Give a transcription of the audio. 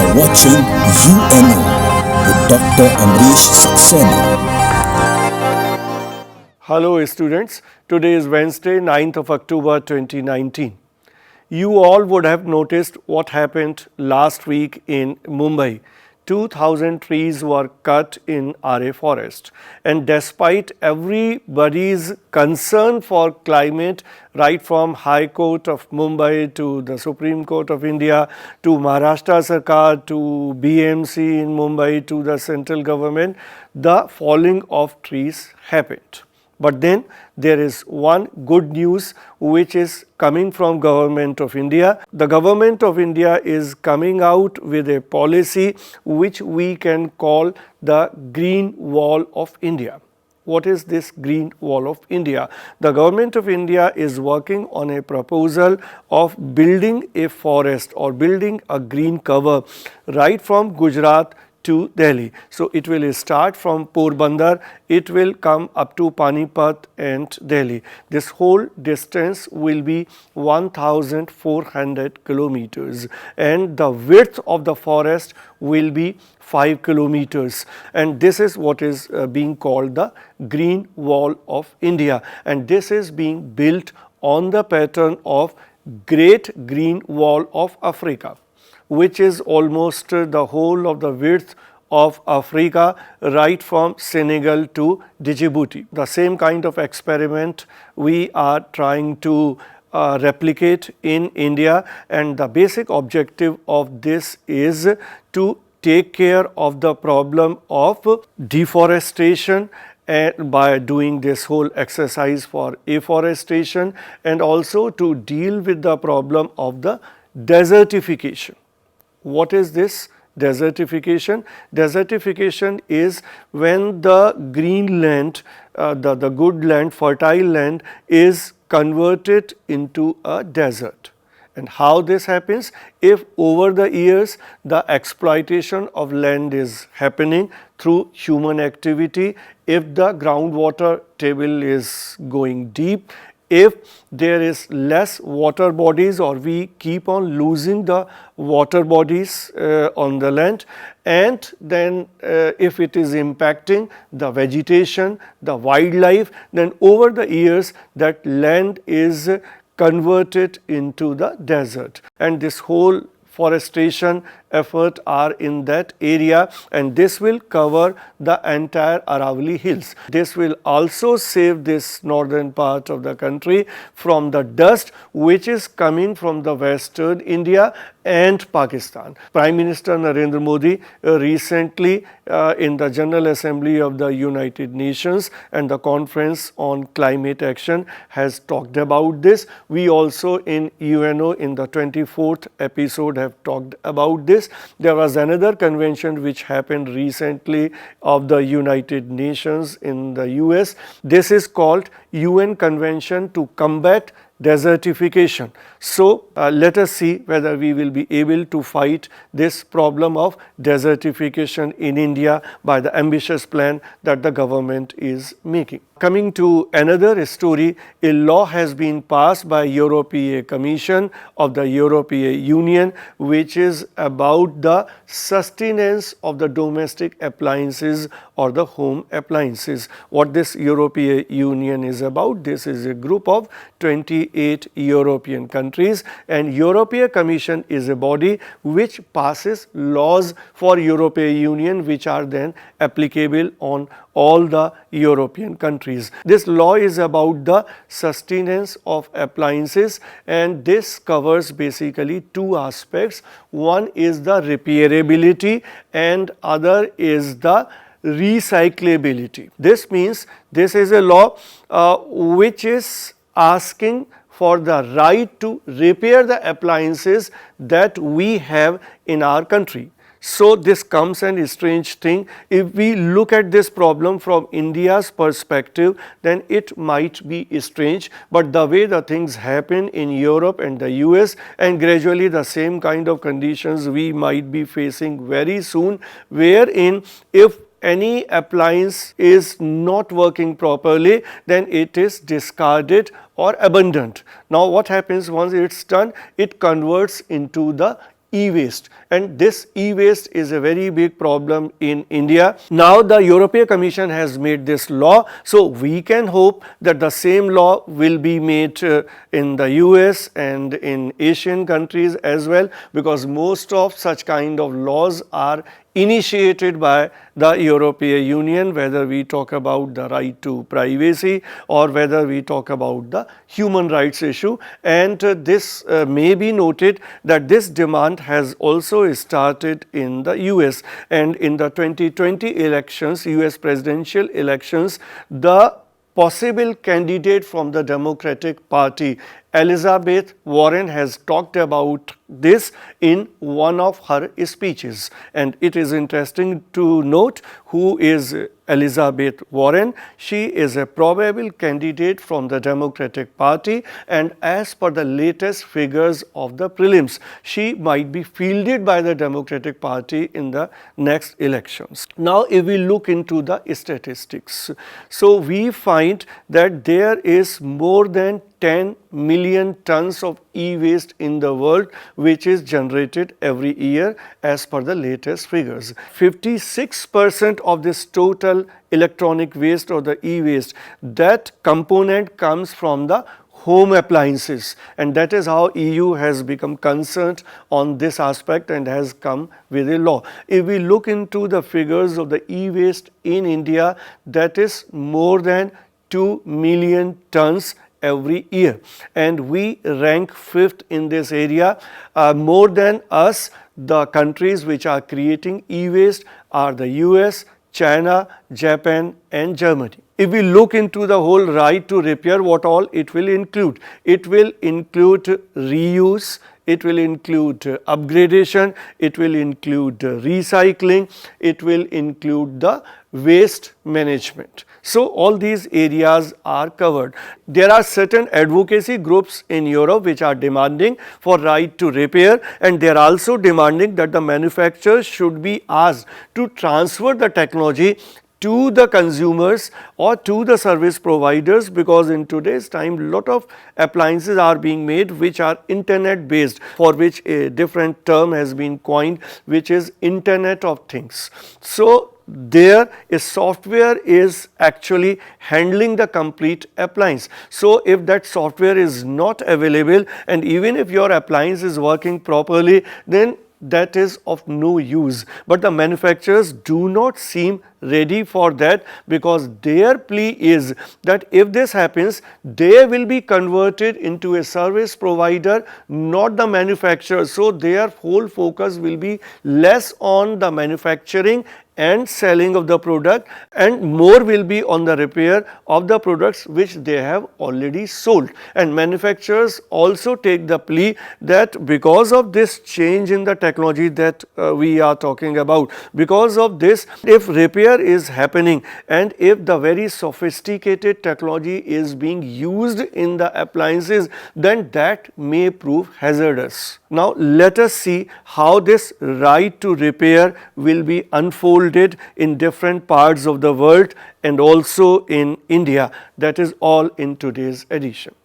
are watching UNO with Dr. Ambrish Saxena. Hello students, today is Wednesday 9th of October 2019. You all would have noticed what happened last week in Mumbai. 2,000 trees were cut in RA forest, and despite everybody's concern for climate, right from High Court of Mumbai to the Supreme Court of India to Maharashtra Sarkar to BMC in Mumbai to the central government, the falling of trees happened. But then there is one good news which is coming from Government of India. The Government of India is coming out with a policy which we can call the Green Wall of India. What is this Green Wall of India? The Government of India is working on a proposal of building a forest or building a green cover right from Gujarat to Delhi. So it will start from Porbandar, it will come up to Panipat and Delhi. This whole distance will be 1,400 kilometers, and the width of the forest will be 5 kilometers, and this is what is being called the Green Wall of India, and this is being built on the pattern of Great Green Wall of Africa, which is almost the whole of the width of Africa right from Senegal to Djibouti. The same kind of experiment we are trying to replicate in India, and the basic objective of this is to take care of the problem of deforestation and by doing this whole exercise for afforestation, and also to deal with the problem of the desertification. What is this desertification? Desertification is when the green land, the good land, fertile land is converted into a desert. And how this happens? If over the years the exploitation of land is happening through human activity, if the groundwater table is going deep, if there is less water bodies or we keep on losing the water bodies on the land, and then if it is impacting the vegetation, the wildlife, then over the years that land is converted into the desert, and this whole forestation effort are in that area, and this will cover the entire Aravalli Hills. This will also save this northern part of the country from the dust which is coming from the western India and Pakistan. Prime Minister Narendra Modi recently in the General Assembly of the United Nations and the Conference on Climate Action has talked about this. We also in UNO in the 24th episode have talked about this. There was another convention which happened recently of the United Nations in the US. This is called UN Convention to Combat Desertification. So let us see whether we will be able to fight this problem of desertification in India by the ambitious plan that the government is making. Coming to another story, a law has been passed by European Commission of the European Union which is about the sustenance of the domestic appliances or the home appliances. What this European Union is about? This is a group of 28 European countries, and European Commission is a body which passes laws for European Union which are then applicable on all the European countries. This law is about the sustenance of appliances, and this covers basically two aspects. One is the repairability and other is the recyclability. This means this is a law which is asking for the right to repair the appliances that we have in our country. So this comes an strange thing. If we look at this problem from India's perspective, then it might be strange, but the way the things happen in Europe and the US, and gradually the same kind of conditions we might be facing very soon, wherein if any appliance is not working properly, then it is discarded or abandoned. Now what happens once it's done? It converts into the e-waste, and this e-waste is a very big problem in India. Now the European Commission has made this law, so we can hope that the same law will be made in the US and in Asian countries as well, because most of such kind of laws are initiated by the European Union, whether we talk about the right to privacy or whether we talk about the human rights issue. And this may be noted that this demand has also started in the US, and in the 2020 elections, US presidential elections, the possible candidate from the Democratic Party, Elizabeth Warren, has talked about this in one of her speeches. And it is interesting to note who is Elizabeth Warren. She is a probable candidate from the Democratic Party, and as per the latest figures of the prelims, she might be fielded by the Democratic Party in the next elections. Now, if we look into the statistics, so we find that there is more than 10 million tons of e-waste in the world, which is generated every year as per the latest figures. 56% of this total electronic waste or the e-waste, that component comes from the home appliances, and that is how EU has become concerned on this aspect and has come with a law. If we look into the figures of the e-waste in India, that is more than 2 million tons every year, and we rank 5th in this area. More than us, the countries which are creating e-waste are the US, China, Japan and Germany. If we look into the whole right to repair, what all it will include? It will include reuse, it will include upgradation, it will include recycling, it will include the waste management. So all these areas are covered. There are certain advocacy groups in Europe which are demanding for right to repair, and they are also demanding that the manufacturers should be asked to transfer the technology to the consumers or to the service providers, because in today's time lot of appliances are being made which are internet based, for which a different term has been coined, which is Internet of Things. So there a software is actually handling the complete appliance. So if that software is not available, and even if your appliance is working properly, then that is of no use. But the manufacturers do not seem ready for that, because their plea is that if this happens, they will be converted into a service provider, not the manufacturer. So their whole focus will be less on the manufacturing and selling of the product, and more will be on the repair of the products which they have already sold. And manufacturers also take the plea that because of this change in the technology that we are talking about, because of this, if repair is happening and if the very sophisticated technology is being used in the appliances, then that may prove hazardous. Now let us see how this right to repair will be unfolded in different parts of the world and also in India. That is all in today's edition.